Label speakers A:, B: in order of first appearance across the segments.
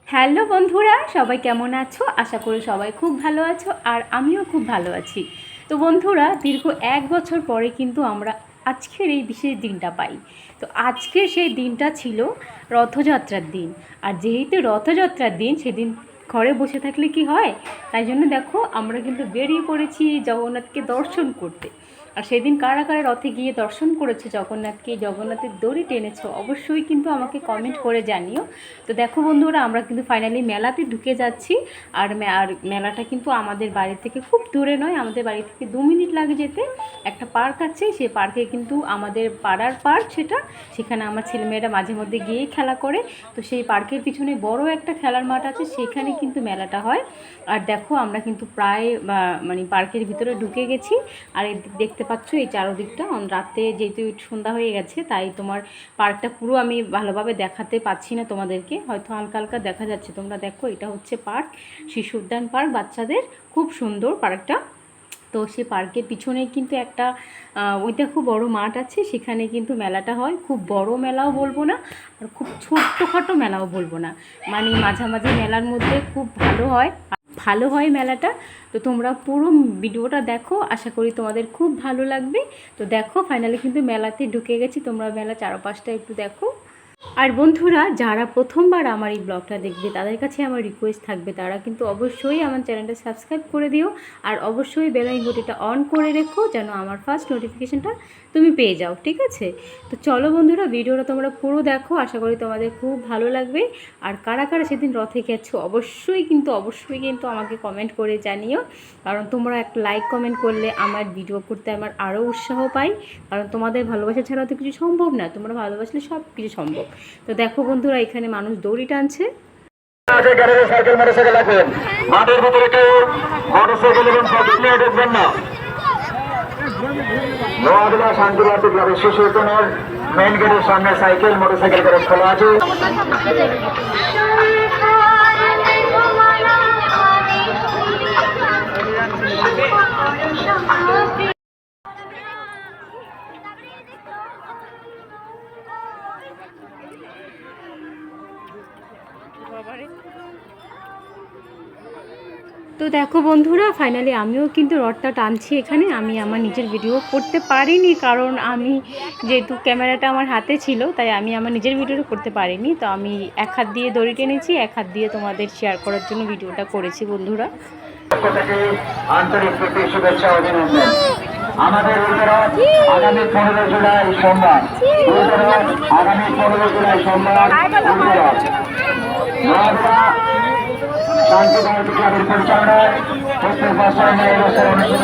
A: Hello বন্ধুরা, সবাই কেমন আছো? আশা করি সবাই খুব ভালো আছো, আর আমিও খুব ভালো আছি। তো বন্ধুরা, দীর্ঘ 1 বছর পরে কিন্তু আমরা আজকের এই বিশেষ দিনটা পাই। তো আজকে সেই দিনটা ছিল রথযাত্রার দিন। আর যেহেতু রথযাত্রার দিন, সেদিন ঘরে বসে থাকলে কি হয়? তাই জন্য দেখো, আমরা কিন্তু বেরিয়ে পড়েছি জগন্নাথকে দর্শন করতে। আর সেদিন কারা কারা রথে গিয়ে দর্শন করেছে জগন্নাথকে, জগন্নাথের দড়ি টেনেছো, অবশ্যই কিন্তু আমাকে কমেন্ট করে জানিও। তো দেখো বন্ধুরা, আমরা কিন্তু ফাইনালি মেলাতে ঢুকে যাচ্ছি। আর মেলাটা কিন্তু আমাদের বাড়ি থেকে খুব দূরে নয়, আমাদের বাড়ি থেকে 2 মিনিট লাগে যেতে। একটা পার্ক আছে, সেই পার্কে কিন্তু আমাদের পাড়ার পার্ক সেটা, সেখানে আমার ছেলেমেয়েরা মাঝে মধ্যে গিয়েই খেলা করে। তো সেই পার্কের পিছনে বড় একটা খেলার মাঠ আছে, সেখানে কিন্তু মেলাটা হয়। আর দেখো, আমরা কিন্তু প্রায় মানে পার্কের ভিতরে ঢুকে গেছি। আর দেখতে পাচ্ছ এই চারদিকটা, রাতে যেহেতু সন্ধ্যা হয়ে গেছে, তাই তোমার পার্কটা পুরো আমি ভালোভাবে দেখাতে পাচ্ছি না তোমাদেরকে, হয়তো হালকা হালকা দেখা যাচ্ছে। তোমরা দেখো, এটা হচ্ছে পার্ক, শিশু উদ্যান পার্ক বাচ্চাদের, খুব সুন্দর পার্কটা। তো সেই পার্কের পিছনে কিন্তু একটা ওইটা খুব বড় মাঠ আছে, সেখানে কিন্তু মেলাটা হয়। খুব বড় মেলাও বলবো না, আর খুব ছোট্টখাটো মেলাও বলবো না, মানে মাঝামাঝি মেলার মধ্যে খুব ভালো হয় মেলাটা। তো তোমরা পুরো ভিডিওটা দেখো, আশা করি তোমাদের খুব ভালো লাগবে। তো দেখো, ফাইনালি কিন্তু মেলাতে ঢুকে গেছি, তোমরা মেলা চারপাশটা একটু দেখো। আর বন্ধুরা, যারা প্রথমবার আমার এই ব্লগটা দেখবে, তাদের কাছে আমার রিকোয়েস্ট থাকবে, তারা কিন্তু অবশ্যই আমার চ্যানেলটা সাবস্ক্রাইব করে দিও। আর অবশ্যই বেল আইকনটা অন করে রেখো, যেন আমার ফার্স্ট নোটিফিকেশানটা তুমি পেয়ে যাও, ঠিক আছে? তো চলো বন্ধুরা, ভিডিওটা তোমরা পুরো দেখো, আশা করি তোমাদের খুব ভালো লাগবে। আর কারা কারা সেদিন রথে গেছো, অবশ্যই কিন্তু আমাকে কমেন্ট করে জানিও। কারণ তোমরা একটা লাইক কমেন্ট করলে আমার ভিডিও করতে আমার আরও উৎসাহ পাই। কারণ তোমাদের ভালোবাসা ছাড়া তো কিছু সম্ভব না, তোমরা ভালোবাসলে সব কিছু সম্ভব। তো দেখো বন্ধুরা, এখানে মানুষ দড়ি টানছে।
B: মেইন গেটের সামনে সাইকেল মোটরসাইকেল করে খোলা আছে।
A: তো দেখো বন্ধুরা, ফাইনালি আমিও কিন্তু রথটা টানছি এখানে। আমি আমার নিজের ভিডিও করতে পারিনি, কারণ আমি যেহেতু ক্যামেরাটা আমার হাতে ছিল, তাই আমি আমার নিজের ভিডিওটা করতে পারিনি। তো আমি এক হাত দিয়ে দড়ি টেনেছি, এক হাত দিয়ে তোমাদের শেয়ার করার জন্য ভিডিওটা করেছি বন্ধুরা।
B: আন্তরিক প্রীতি, শুভেচ্ছা, অভিনন্দন। আমাদের আগামী 15 জুলাই সোমবার, আগামী 15 জুলাই সোমবার শান্তি ভারতী ক্লাবের পরিচালনায় প্রত্যেক বছর এবছর অনুষ্ঠিত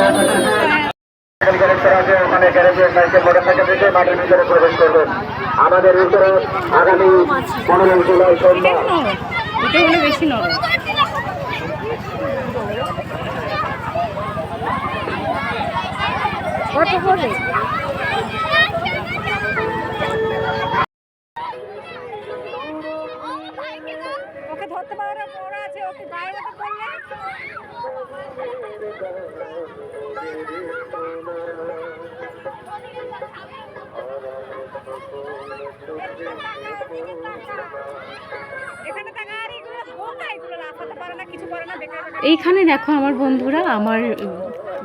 B: হতে ওখানে গ্যারেজে সাইকেল মোটরসাইকেল থেকে মাঠের ভিতরে প্রবেশ করবেন। আমাদের ভিতরে আগামী 15 জুলাই সোমবার
A: বেশি নরম। কত করে? ওকে ধরতে পারো, পড়া আছে, ওকে গায়ে হাতে পড়লে। এইখানে দেখো আমার বন্ধুরা, আমার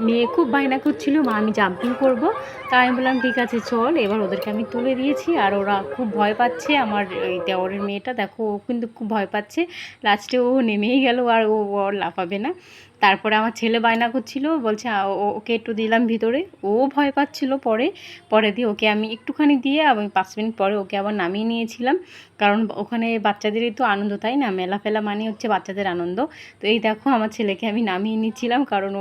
A: মেয়ে খুব বায়না করছিল, মা আমি জাম্পিং করব। তাই আমি বললাম ঠিক আছে চল, এবার ওদেরকে আমি তুলে দিয়েছি। আর ওরা খুব ভয় পাচ্ছে, আমার এই দেওরের মেয়েটা দেখো, ও কিন্তু খুব ভয় পাচ্ছে। লাস্টে ও নেমেই গেল, আর ও আর লাফাবে না। তারপরে আমার ছেলে বায়না করছিল, বলছে ওকে একটু দিলাম ভিতরে, ও ভয় পাচ্ছিল। পরে দিয়ে ওকে আমি একটুখানি দিয়ে, আমি 5 মিনিট পরে ওকে আবার নামিয়ে নিয়েছিলাম। কারণ ওখানে বাচ্চাদেরই তো আনন্দ, তাই না? মেলা ফেলা মানে হচ্ছে বাচ্চাদের আনন্দ। তো এই দেখো, আমার ছেলেকে আমি নামিয়ে নিচ্ছিলাম, কারণ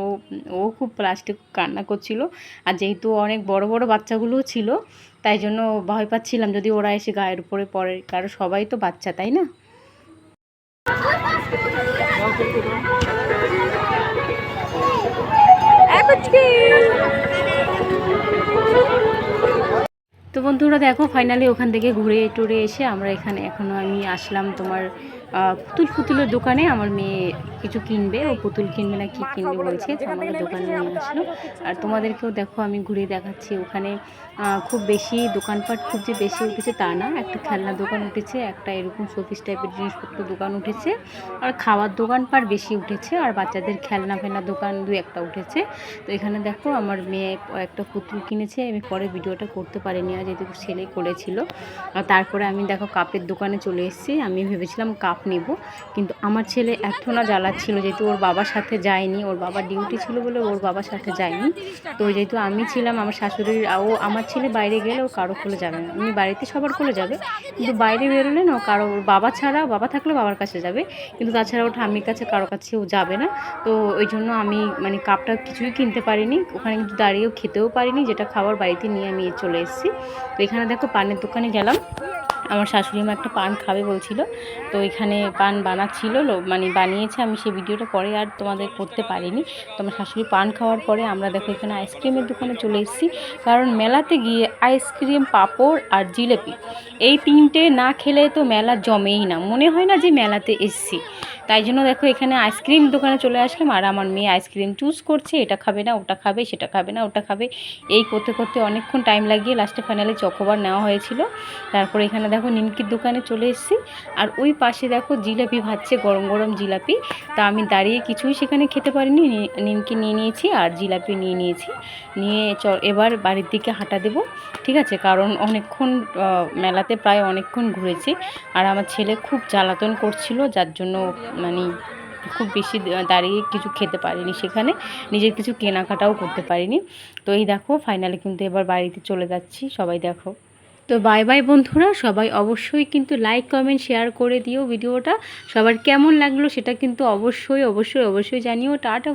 A: ও খুব লাস্টে কান্না করছিল। আর যেহেতু অনেক বড় বড় বাচ্চাগুলোও ছিল, তাই জন্য ভয় পাচ্ছিলাম যদি ওরা এসে গায়ের উপরে পড়ে, কারণ সবাই তো বাচ্চা, তাই না? তো বন্ধুরা দেখো, ফাইনালি ওখান থেকে ঘুরে টুরে এসে আমরা এখানে আমি আসলাম তোমার পুতুলের দোকানে আমার মেয়ে কিছু কিনবে, ও পুতুল কিনবে না কি কিনবে বলছে, তো আমাদের দোকানে নিয়ে আসলো। আর তোমাদেরকেও দেখো আমি ঘুরে দেখাচ্ছি। ওখানে খুব বেশি দোকানপাট খুব যে বেশি উঠেছে তা না, একটা খেলনা দোকান উঠেছে, একটা এরকম শোপিস টাইপের জিনিসপত্র দোকান উঠেছে, আর খাওয়ার দোকানপাট বেশি উঠেছে, আর বাচ্চাদের খেলনা ফেলনা দোকান দু একটা উঠেছে। তো এখানে দেখো আমার মেয়ে একটা পুতুল কিনেছে, আমি পরে ভিডিওটা করতে পারিনি আর যেহেতু ছেলে করেছিল। আর তারপরে আমি দেখো কাপের দোকানে চলে এসেছি। আমি ভেবেছিলাম কাপ নেব, কিন্তু আমার ছেলে এত না জ্বালাচ্ছিল, যেহেতু ওর বাবার সাথে যায়নি, ওর বাবার ডিউটি ছিল বলে ওর বাবার সাথে যায়নি। তো যেহেতু আমি ছিলাম, আমার শাশুড়ির ও আমার ছেলে বাইরে গেলে ও কারো কোলে যাবে না, এমনি বাড়িতে সবার কোলে যাবে, কিন্তু বাইরে বেরোলে না কারো, ওর বাবা ছাড়া, বাবা থাকলে বাবার কাছে যাবে, কিন্তু তাছাড়া ও ঠাম্মির কাছে কারো কাছে ও যাবে না। তো ওই জন্য আমি মানে কাপটা কিছুই কিনতে পারিনি, ওখানে কিন্তু দাঁড়িয়েও খেতেও পারিনি, যেটা খাবার বাড়িতে নিয়ে আমি চলে এসেছি। তো এখানে দেখো পানের দোকানে গেলাম, আমার শাশুড়ি মা একটা পান খাবে বলছিল, তো এখানে পান বানাচ্ছিল, মানে বানিয়েছে, আমি সেই ভিডিওটা পরে আর তোমাদের করতে পারিনি। তো আমার শাশুড়ি পান খাওয়ার পরে আমরা দেখো এখানে আইসক্রিমের দোকানে চলে এসেছি, কারণ মেলাতে গিয়ে আইসক্রিম, পাঁপড় আর জিলেপি এই তিনটে না খেলে তো মেলা জমেই না, মনে হয় না যে মেলাতে এসেছি। তাই জন্য দেখো এখানে আইসক্রিম দোকানে চলে আসলাম, আর আমার মেয়ে আইসক্রিম চুজ করছে, এটা খাবে না ওটা খাবে, সেটা খাবে না ওটা খাবে, এই করতে করতে অনেকক্ষণ টাইম লাগিয়ে লাস্টে ফাইনালি চকোবার নেওয়া হয়েছিল। তারপরে এখানে দেখো নিমকির দোকানে চলে এসেছি, আর ওই পাশে দেখো জিলাপি ভাজছে, গরম গরম জিলাপি। তা আমি দাঁড়িয়ে কিছুই সেখানে খেতে পারিনি, নিমকি নিয়ে নিয়েছি আর জিলাপি নিয়ে নিয়েছি, নিয়ে এবার বাড়ির দিকে হাঁটা দেবো, ঠিক আছে, কারণ অনেকক্ষণ মেলাতে প্রায় অনেকক্ষণ ঘুরেছি, আর আমার ছেলে খুব জ্বালাতন করছিল, যার জন্য মানে খুব বেশি দাঁড়িয়ে কিছু খেতে পারিনি, সেখানে নিজের কিছু কেনাকাটাও করতে পারিনি। তো এই দেখো ফাইনালি কিন্তু এবার বাড়িতে চলে যাচ্ছি, সবাই দেখো। তো বাই বাই বন্ধুরা, সবাই অবশ্যই কিন্তু লাইক কমেন্ট শেয়ার করে দিও ভিডিওটা, সবার কেমন লাগলো সেটা কিন্তু অবশ্যই অবশ্যই অবশ্যই জানিও। টাটা।